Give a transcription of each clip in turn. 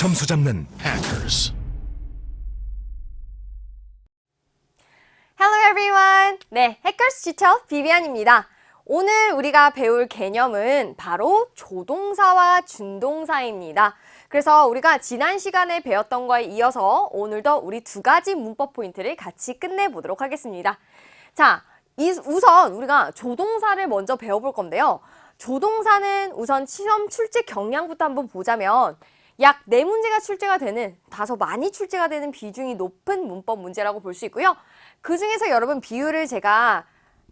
점수 잡는 Hackers. Hello everyone! 네, 해커스 튜터 비비안입니다. 오늘 우리가 배울 개념은 바로 조동사와 준동사입니다. 그래서 우리가 지난 시간에 배웠던 거에 이어서 오늘도 우리 두 가지 문법 포인트를 같이 끝내보도록 하겠습니다. 자, 우선 우리가 조동사를 먼저 배워볼 건데요. 조동사는 우선 시험 출제 경향부터 한번 보자면 약 4문제가 출제가 되는, 다소 많이 출제가 되는 비중이 높은 문법 문제라고 볼 수 있고요. 그 중에서 여러분 비율을 제가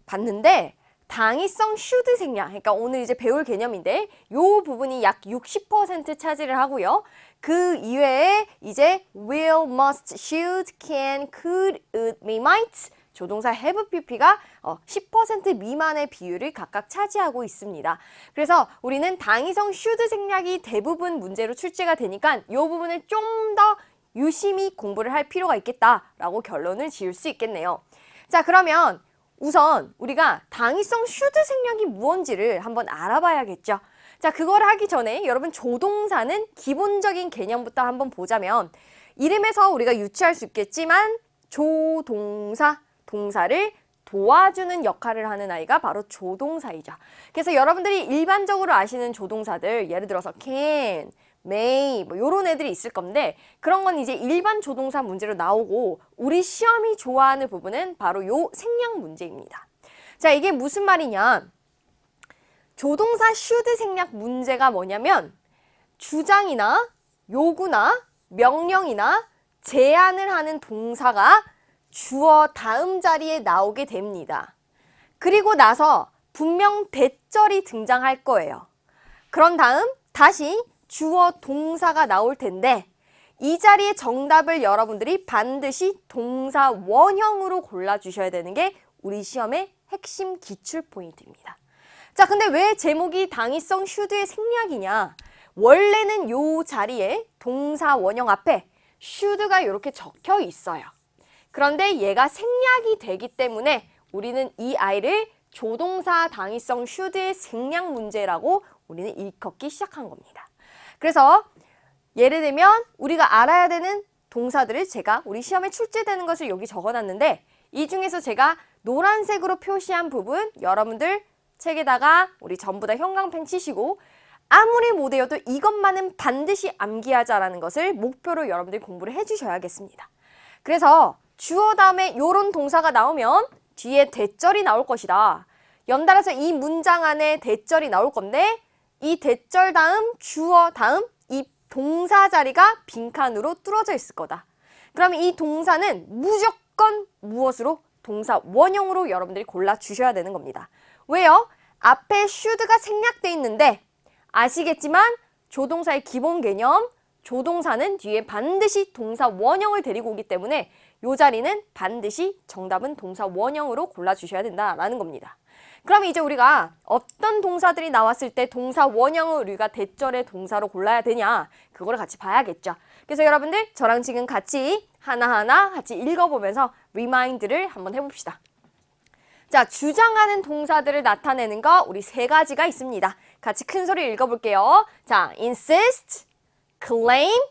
봤는데 당위성 should 생략, 그러니까 오늘 이제 배울 개념인데 이 부분이 약 60% 차지를 하고요. 그 이외에 이제 will, must, should, can, could, would, may, might 조동사 have, pp가 10% 미만의 비율을 각각 차지하고 있습니다. 그래서 우리는 당위성 should 생략이 대부분 문제로 출제가 되니까 이 부분을 좀 더 유심히 공부를 할 필요가 있겠다라고 결론을 지을 수 있겠네요. 자, 그러면 우선 우리가 당위성 should 생략이 무언지를 한번 알아봐야겠죠. 자, 그걸 하기 전에 여러분 조동사는 기본적인 개념부터 한번 보자면 이름에서 우리가 유추할 수 있겠지만 조동사, 동사를 도와주는 역할을 하는 아이가 바로 조동사이죠. 그래서 여러분들이 일반적으로 아시는 조동사들, 예를 들어서 can, may, 뭐 요런 애들이 있을 건데 그런 건 이제 일반 조동사 문제로 나오고 우리 시험이 좋아하는 부분은 바로 요 생략 문제입니다. 자, 이게 무슨 말이냐? 조동사 should 생략 문제가 뭐냐면 주장이나 요구나 명령이나 제안을 하는 동사가 주어 다음 자리에 나오게 됩니다. 그리고 나서 분명 대절이 등장할 거예요. 그런 다음 다시 주어 동사가 나올 텐데 이 자리의 정답을 여러분들이 반드시 동사 원형으로 골라주셔야 되는 게 우리 시험의 핵심 기출 포인트입니다. 자, 근데 왜 제목이 당위성 should의 생략이냐? 원래는 요 자리에 동사 원형 앞에 should가 이렇게 적혀 있어요. 그런데 얘가 생략이 되기 때문에 우리는 이 아이를 조동사 당위성 should의 생략 문제라고 우리는 일컫기 시작한 겁니다. 그래서 예를 들면 우리가 알아야 되는 동사들을 제가 우리 시험에 출제되는 것을 여기 적어놨는데 이 중에서 제가 노란색으로 표시한 부분 여러분들 책에다가 우리 전부 다 형광펜 치시고 아무리 못 외워도 이것만은 반드시 암기하자라는 것을 목표로 여러분들이 공부를 해주셔야겠습니다. 그래서 주어 다음에 이런 동사가 나오면 뒤에 대절이 나올 것이다. 연달아서 이 문장 안에 대절이 나올 건데 이 대절 다음 주어 다음 이 동사 자리가 빈칸으로 뚫어져 있을 거다. 그러면 이 동사는 무조건 무엇으로? 동사 원형으로 여러분들이 골라주셔야 되는 겁니다. 왜요? 앞에 should가 생략돼 있는데 아시겠지만 조동사의 기본 개념 조동사는 뒤에 반드시 동사 원형을 데리고 오기 때문에 이 자리는 반드시 정답은 동사 원형으로 골라주셔야 된다라는 겁니다. 그럼 이제 우리가 어떤 동사들이 나왔을 때 동사 원형을 우리가 대절의 동사로 골라야 되냐 그걸 같이 봐야겠죠. 그래서 여러분들 저랑 지금 같이 하나하나 같이 읽어보면서 리마인드를 한번 해봅시다. 자, 주장하는 동사들을 나타내는 거 우리 3가지가 있습니다. 같이 큰 소리 읽어볼게요. 자, insist, claim,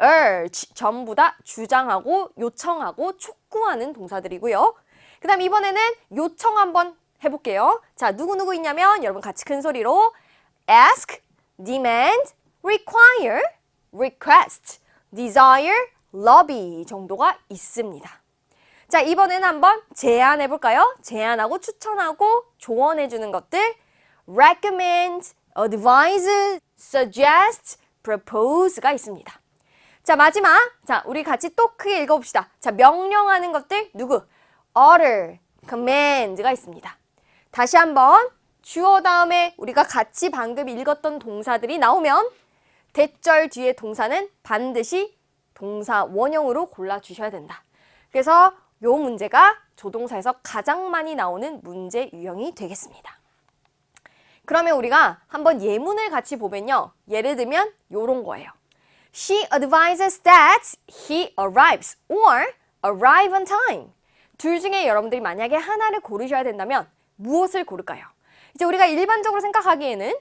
urge 전부 다 주장하고 요청하고 촉구하는 동사들이고요. 그 다음 이번에는 요청 한번 해볼게요. 자, 누구누구 있냐면 여러분 같이 큰 소리로 ask, demand, require, request, desire, lobby 정도가 있습니다. 자, 이번에는 한번 제안해볼까요? 제안하고 추천하고 조언해주는 것들 recommend, advise, suggest, propose가 있습니다. 자, 마지막 자 우리 같이 또 크게 읽어봅시다. 자, 명령하는 것들 누구? order, command가 있습니다. 다시 한번 주어 다음에 우리가 같이 방금 읽었던 동사들이 나오면 대절 뒤에 동사는 반드시 동사 원형으로 골라주셔야 된다. 그래서 이 문제가 조동사에서 가장 많이 나오는 문제 유형이 되겠습니다. 그러면 우리가 한번 예문을 같이 보면요. 예를 들면 이런 거예요. She advises that he arrives or arrive on time. 둘 중에 여러분들이 만약에 하나를 고르셔야 된다면 무엇을 고를까요? 이제 우리가 일반적으로 생각하기에는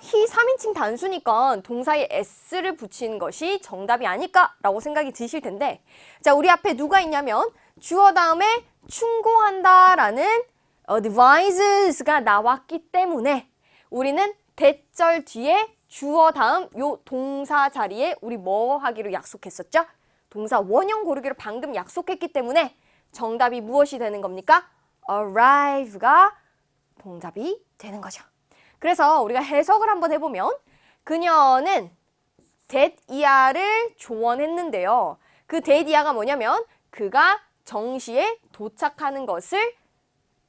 he 3인칭 단수니까 동사에 s를 붙이는 것이 정답이 아닐까라고 생각이 드실 텐데 자, 우리 앞에 누가 있냐면 주어 다음에 충고한다라는 advises가 나왔기 때문에 우리는 대절 뒤에 주어 다음 요 동사 자리에 우리 뭐 하기로 약속했었죠? 동사 원형 고르기로 방금 약속했기 때문에 정답이 무엇이 되는 겁니까? arrive가 정답이 되는 거죠. 그래서 우리가 해석을 한번 해보면 그녀는 that 이하를 조언했는데요. 그 that 이하가 뭐냐면 그가 정시에 도착하는 것을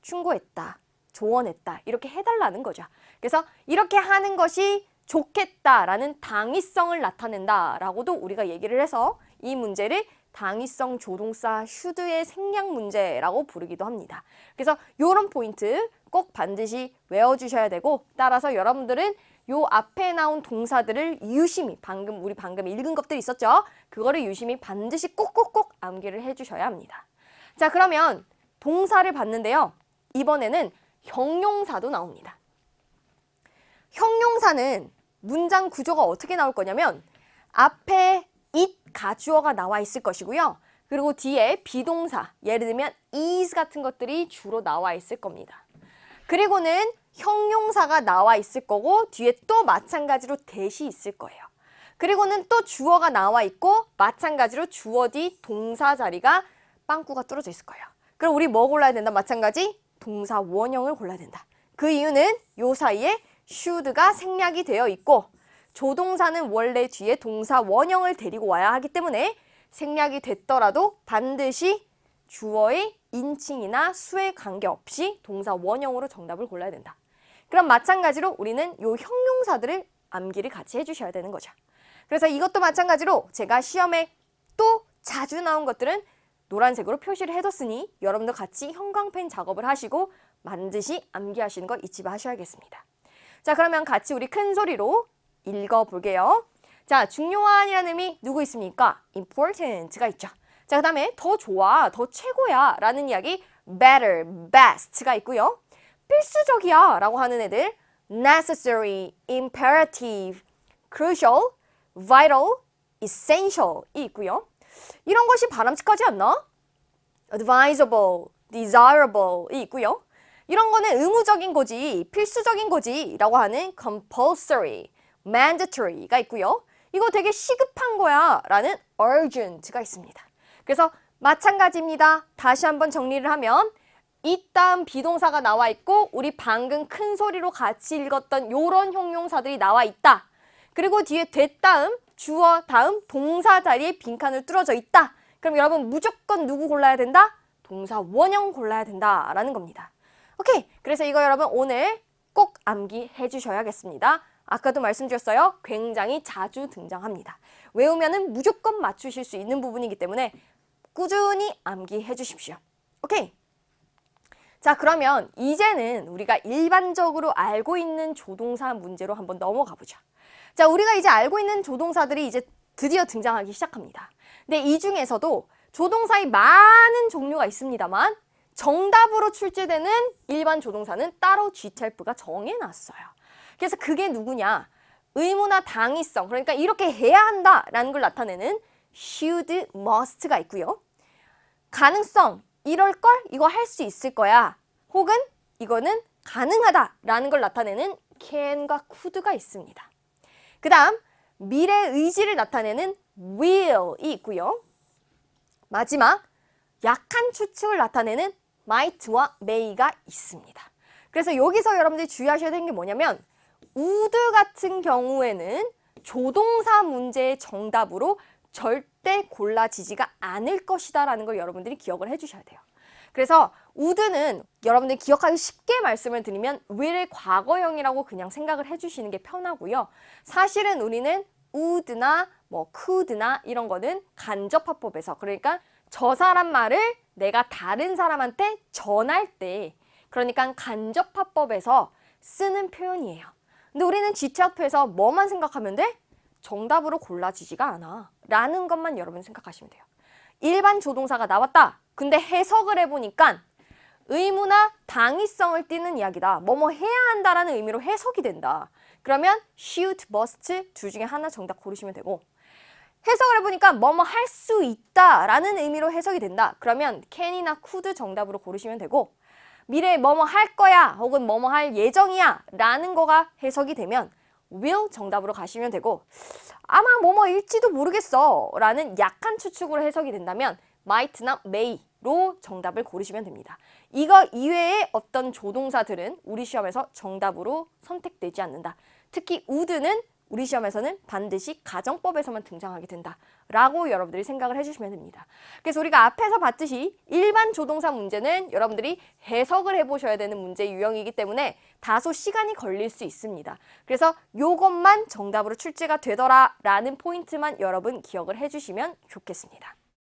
충고했다, 조언했다 이렇게 해달라는 거죠. 그래서 이렇게 하는 것이 좋겠다라는 당위성을 나타낸다라고도 우리가 얘기를 해서 이 문제를 당위성 조동사 should의 생략 문제라고 부르기도 합니다. 그래서 이런 포인트 꼭 반드시 외워주셔야 되고 따라서 여러분들은 요 앞에 나온 동사들을 유심히 우리 방금 읽은 것들 있었죠? 그거를 유심히 반드시 꼭꼭꼭 암기를 해주셔야 합니다. 자, 그러면 동사를 봤는데요. 이번에는 형용사도 나옵니다. 형용사는 문장 구조가 어떻게 나올 거냐면 앞에 it 가주어가 나와 있을 것이고요. 그리고 뒤에 비동사, 예를 들면 is 같은 것들이 주로 나와 있을 겁니다. 그리고는 형용사가 나와 있을 거고 뒤에 또 마찬가지로 that이 있을 거예요. 그리고는 또 주어가 나와 있고 마찬가지로 주어 뒤 동사 자리가 빵꾸가 뚫어져 있을 거예요. 그럼 우리 뭐 골라야 된다? 마찬가지 동사 원형을 골라야 된다. 그 이유는 요 사이에 should가 생략이 되어 있고 조동사는 원래 뒤에 동사 원형을 데리고 와야 하기 때문에 생략이 됐더라도 반드시 주어의 인칭이나 수에 관계없이 동사 원형으로 정답을 골라야 된다. 그럼 마찬가지로 우리는 요 형용사들을 암기를 같이 해주셔야 되는 거죠. 그래서 이것도 마찬가지로 제가 시험에 또 자주 나온 것들은 노란색으로 표시를 해뒀으니 여러분도 같이 형광펜 작업을 하시고 반드시 암기하시는 거 잊지 마셔야겠습니다. 자, 그러면 같이 우리 큰 소리로 읽어볼게요. 자, 중요한이라는 의미 누구 있습니까? important가 있죠. 자, 그 다음에 더 좋아, 더 최고야 라는 이야기 better, best가 있고요. 필수적이야 라고 하는 애들 necessary, imperative, crucial, vital, essential이 있고요. 이런 것이 바람직하지 않나? advisable, desirable이 있고요. 이런 거는 의무적인 거지, 필수적인 거지 라고 하는 compulsory, mandatory가 있고요. 이거 되게 시급한 거야 라는 urgent가 있습니다. 그래서 마찬가지입니다. 다시 한번 정리를 하면 이 다음 비동사가 나와 있고 우리 방금 큰 소리로 같이 읽었던 요런 형용사들이 나와 있다. 그리고 뒤에 that 다음, 주어 다음 동사 자리에 빈칸을 뚫어져 있다. 그럼 여러분 무조건 누구 골라야 된다? 동사 원형 골라야 된다라는 겁니다. 오케이, 그래서 이거 여러분 오늘 꼭 암기해 주셔야겠습니다. 아까도 말씀드렸어요. 굉장히 자주 등장합니다. 외우면은 무조건 맞추실 수 있는 부분이기 때문에 꾸준히 암기해 주십시오. 오케이. 자, 그러면 이제는 우리가 일반적으로 알고 있는 조동사 문제로 한번 넘어가 보죠. 자, 우리가 이제 알고 있는 조동사들이 이제 드디어 등장하기 시작합니다. 근데 이 중에서도 조동사의 많은 종류가 있습니다만 정답으로 출제되는 일반 조동사는 따로 GTLF가 정해놨어요. 그래서 그게 누구냐? 의무나 당위성, 그러니까 이렇게 해야 한다라는 걸 나타내는 should, must가 있고요. 가능성, 이럴걸? 이거 할 수 있을 거야. 혹은 이거는 가능하다라는 걸 나타내는 can과 could가 있습니다. 그 다음 미래 의지를 나타내는 will이 있고요. 마지막 약한 추측을 나타내는 might와 may가 있습니다. 그래서 여기서 여러분들이 주의하셔야 되는 게 뭐냐면 would 같은 경우에는 조동사 문제의 정답으로 절대 골라지지가 않을 것이다 라는 걸 여러분들이 기억을 해주셔야 돼요. 그래서 would는 여러분들이 기억하기 쉽게 말씀을 드리면 will의 과거형이라고 그냥 생각을 해주시는 게 편하고요. 사실은 우리는 would나 뭐 could나 이런 거는 간접화법에서, 그러니까 저 사람 말을 내가 다른 사람한테 전할 때, 그러니까 간접화법에서 쓰는 표현이에요. 근데 우리는 GTF에서 뭐만 생각하면 돼? 정답으로 골라지지가 않아 라는 것만 여러분 생각하시면 돼요. 일반 조동사가 나왔다. 근데 해석을 해보니까 의무나 당위성을 띠는 이야기다. 뭐뭐 해야 한다라는 의미로 해석이 된다. 그러면 should, must 둘 중에 하나 정답 고르시면 되고 해석을 해보니까 뭐뭐 할 수 있다 라는 의미로 해석이 된다. 그러면 can이나 could 정답으로 고르시면 되고 미래에 뭐뭐 할 거야 혹은 뭐뭐 할 예정이야 라는 거가 해석이 되면 will 정답으로 가시면 되고 아마 뭐뭐일지도 모르겠어 라는 약한 추측으로 해석이 된다면 might나 may로 정답을 고르시면 됩니다. 이거 이외의 어떤 조동사들은 우리 시험에서 정답으로 선택되지 않는다. 특히 would는 우리 시험에서는 반드시 가정법에서만 등장하게 된다라고 여러분들이 생각을 해주시면 됩니다. 그래서 우리가 앞에서 봤듯이 일반 조동사 문제는 여러분들이 해석을 해보셔야 되는 문제 유형이기 때문에 다소 시간이 걸릴 수 있습니다. 그래서 이것만 정답으로 출제가 되더라라는 포인트만 여러분 기억을 해주시면 좋겠습니다.